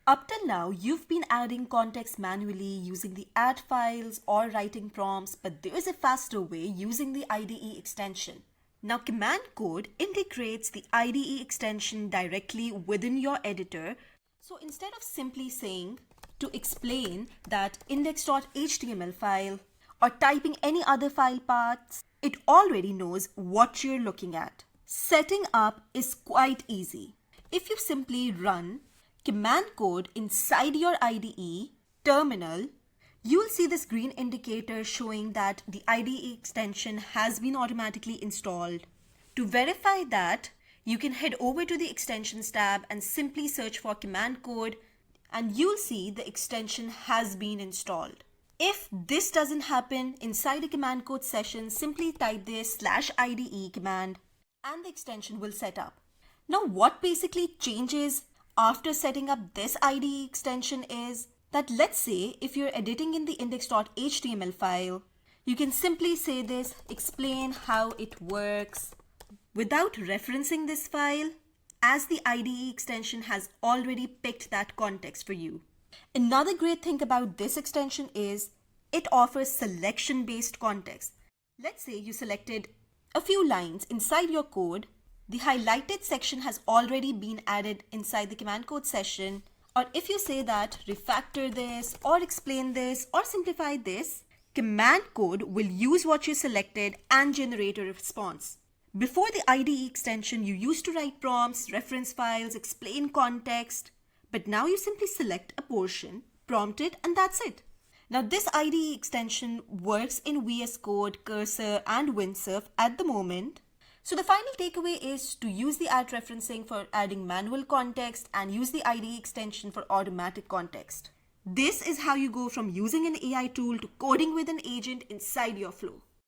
Up till now, you've been adding context manually using the add files or writing prompts, but there is a faster way using the IDE extension. Now, Command Code integrates the IDE extension directly within your editor. So instead of simply saying to explain that index.html file or typing any other file paths, it already knows what you're looking at. Setting up is quite easy. If you simply run Command Code inside your IDE terminal, you'll see this green indicator showing that the IDE extension has been automatically installed. To verify that, you can head over to the Extensions tab and simply search for Command Code, and you'll see the extension has been installed. If this doesn't happen inside a Command Code session, simply type there /IDE command and the extension will set up. Now, what basically changes after setting up this IDE extension is that, let's say if you're editing in the index.html file, you can simply say this, explain how it works without referencing this file, as the IDE extension has already picked that context for you. Another great thing about this extension is it offers selection-based context. Let's say you selected a few lines inside your code. The highlighted section has already been added inside the Command Code session. Or if you say that refactor this or explain this or simplify this, Command Code will use what you selected and generate a response. Before the IDE extension, you used to write prompts, reference files, explain context, but now you simply select a portion, prompt it, and that's it. Now this IDE extension works in VS Code, Cursor, and Windsurf at the moment. So the final takeaway is to use the add referencing for adding manual context and use the IDE extension for automatic context. This is how you go from using an AI tool to coding with an agent inside your flow.